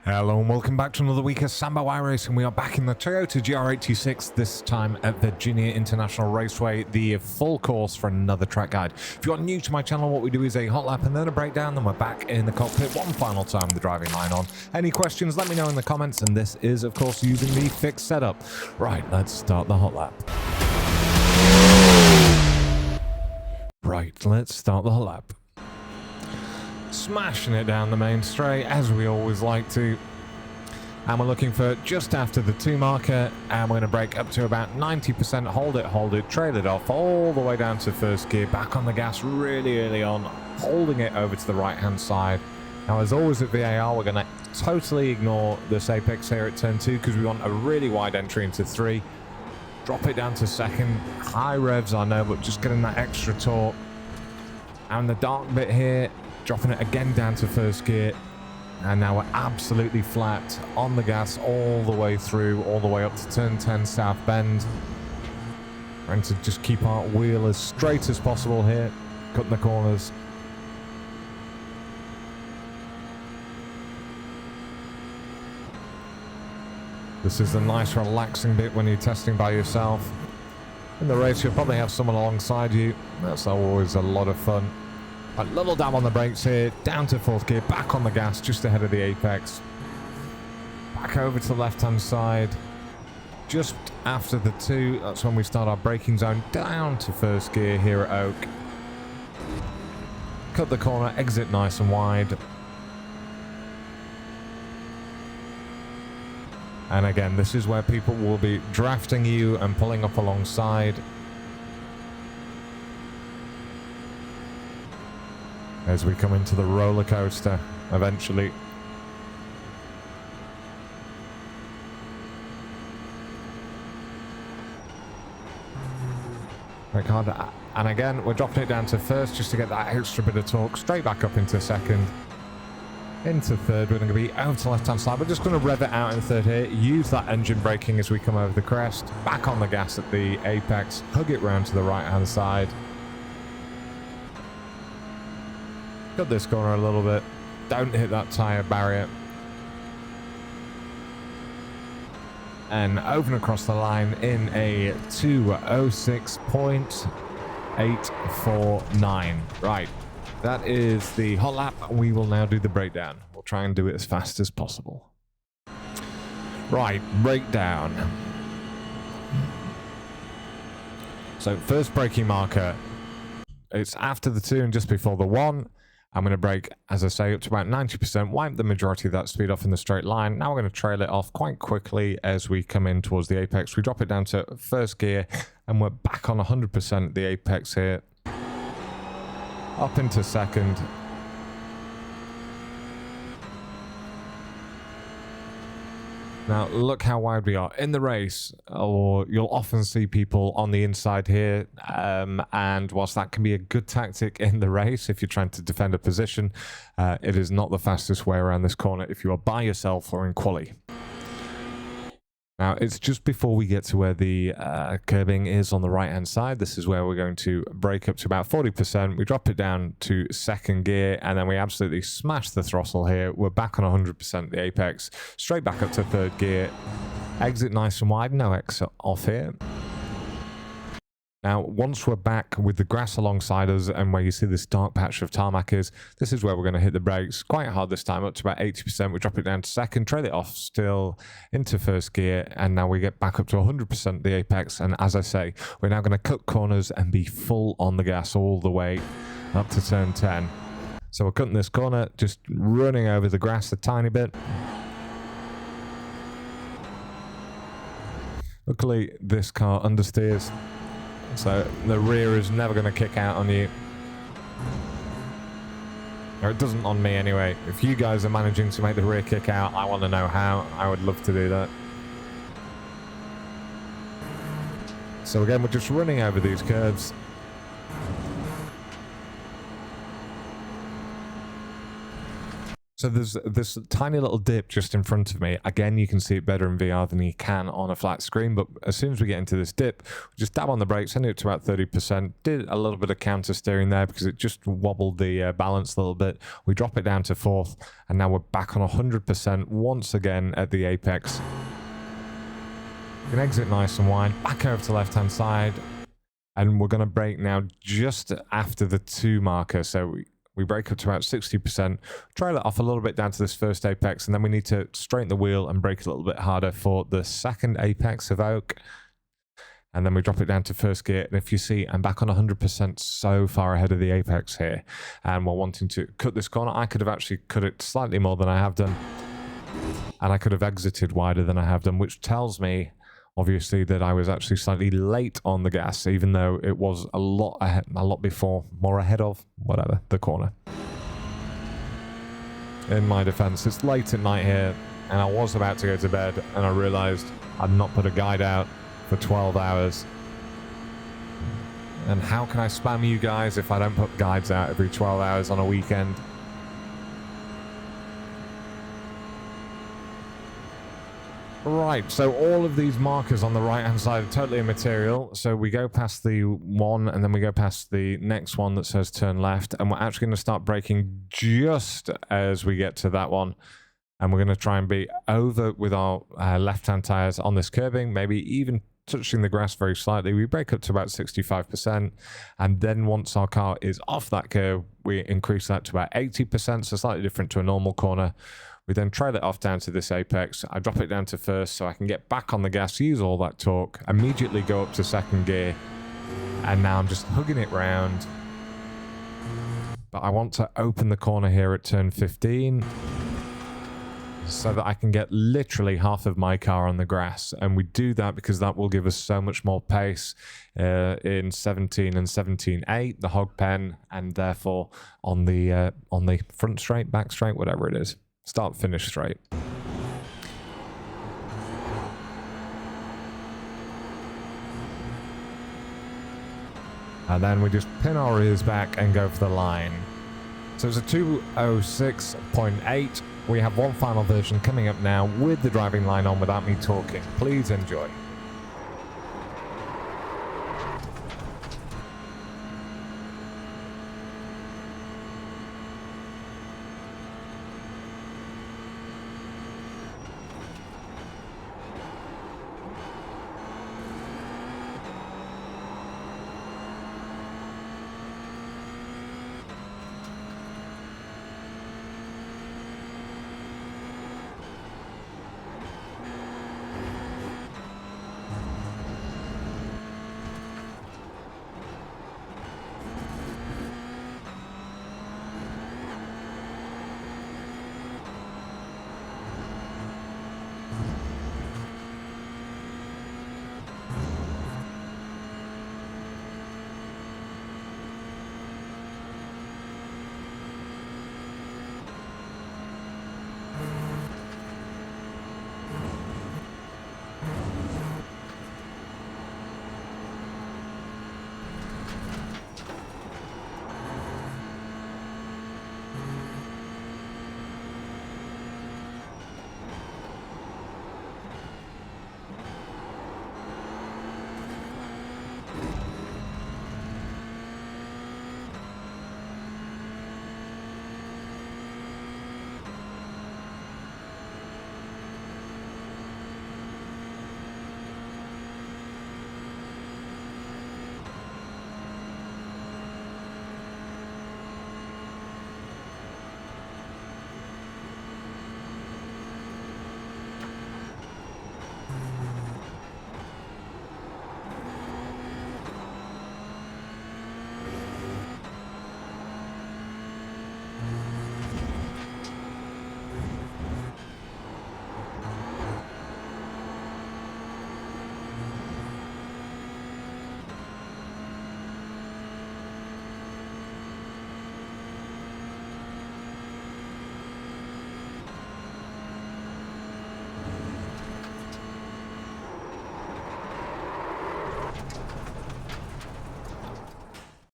Hello and welcome back to another week of Sambo iRacing. We are back in the Toyota GR86, this time at Virginia International Raceway, the full course for another track guide. If you are new to my channel, what we do is a hot lap and then a breakdown, then we're back in the cockpit one final time with the driving line on. Any questions, let me know in the comments, and this is, of course, using the fixed setup. Right, let's start the hot lap. Right, let's start the hot lap. Smashing it down the main straight, as we always like to. And we're looking for just after the 2 marker, and we're going to brake up to about 90%, hold it, trail it off, all the way down to first gear, back on the gas really early on, holding it over to the right-hand side. Now, as always at VIR, we're going to totally ignore this apex here at turn 2, because we want a really wide entry into 3. Drop it down to second, high revs, I know, but just getting that extra torque. And the dark bit here, dropping it again down to first gear, and now we're absolutely flat on the gas all the way through, all the way up to turn 10 South Bend. Trying to just keep our wheel as straight as possible here, cutting the corners. This is the nice relaxing bit when you're testing by yourself. In the race you'll probably have someone alongside you, that's always a lot of fun. A little dab on the brakes here, down to 4th gear, back on the gas just ahead of the apex. Back over to the left-hand side. Just after the 2, that's when we start our braking zone, down to 1st gear here at Oak. Cut the corner, exit nice and wide. And again, this is where people will be drafting you and pulling up alongside. As we come into the roller coaster eventually. Ricardo, and again we're dropping it down to 1st just to get that extra bit of torque, straight back up into 2nd, into 3rd. We're going to be over to the left hand side. We're just going to rev it out in 3rd here, use that engine braking as we come over the crest, back on the gas at the apex, hug it round to the right hand side. Cut this corner a little bit, don't hit that tyre barrier, and over and across the line in a 2:06.849. Right, that is the hot lap. We will now do the breakdown. We'll try and do it as fast as possible. Right, breakdown. So first braking marker, it's after the 2 and just before the 1. I'm going to brake, as I say, up to about 90%, wipe the majority of that speed off in the straight line. Now we're going to trail it off quite quickly as we come in towards the apex. We drop it down to 1st gear, and we're back on 100% at the apex here. Up into 2nd. Now, look how wide we are in the race, or you'll often see people on the inside here, and whilst that can be a good tactic in the race if you're trying to defend a position, it is not the fastest way around this corner if you are by yourself or in quali. Now, it's just before we get to where the curbing is on the right-hand side. This is where we're going to brake up to about 40%. We drop it down to 2nd gear, and then we absolutely smash the throttle here. We're back on 100% at the apex. Straight back up to 3rd gear. Exit nice and wide. No exit off here. Now, once we're back with the grass alongside us and where you see this dark patch of tarmac is, this is where we're going to hit the brakes quite hard this time, up to about 80%. We drop it down to 2nd, trail it off still into 1st gear, and now we get back up to 100% at the apex. And as I say, we're now going to cut corners and be full on the gas all the way up to turn 10. So we're cutting this corner, just running over the grass a tiny bit. Luckily, this car understeers, so the rear is never going to kick out on you. Or it doesn't on me anyway. If you guys are managing to make the rear kick out, I want to know how. I would love to do that. So again, we're just running over these curves. So there's this tiny little dip just in front of me. Again, you can see it better in VR than you can on a flat screen, but as soon as we get into this dip, just dab on the brakes, send it to about 30%. Did a little bit of counter steering there because it just wobbled the balance a little bit. We drop it down to 4th, and now we're back on 100% once again at the apex. We can exit nice and wide, back over to left-hand side, and we're going to brake now just after the 2 marker. So we brake up to about 60%, trail it off a little bit down to this first apex, and then we need to straighten the wheel and brake a little bit harder for the second apex of Oak. And then we drop it down to first gear. And if you see, I'm back on 100%, so far ahead of the apex here. And we're wanting to cut this corner. I could have actually cut it slightly more than I have done. And I could have exited wider than I have done, which tells me, obviously, that I was actually slightly late on the gas, even though it was a lot ahead, more ahead of, whatever, the corner. In my defense, it's late at night here, and I was about to go to bed, and I realized I'd not put a guide out for 12 hours. And how can I spam you guys if I don't put guides out every 12 hours on a weekend? Right, so all of these markers on the right-hand side are totally immaterial. So we go past the one, and then we go past the next one that says turn left, and we're actually going to start braking just as we get to that one. And we're going to try and be over with our left-hand tires on this curbing, maybe even touching the grass very slightly. We brake up to about 65%, and then once our car is off that curb, we increase that to about 80%, so slightly different to a normal corner. We then trail it off down to this apex. I drop it down to first so I can get back on the gas, use all that torque, immediately go up to second gear, and now I'm just hugging it round. But I want to open the corner here at turn 15 so that I can get literally half of my car on the grass, and we do that because that will give us so much more pace in 17 and 17.8, the hog pen, and therefore on the front straight, back straight, whatever it is. Start, finish straight. And then we just pin our ears back and go for the line. So it's a 206.8. We have one final version coming up now with the driving line on without me talking. Please enjoy.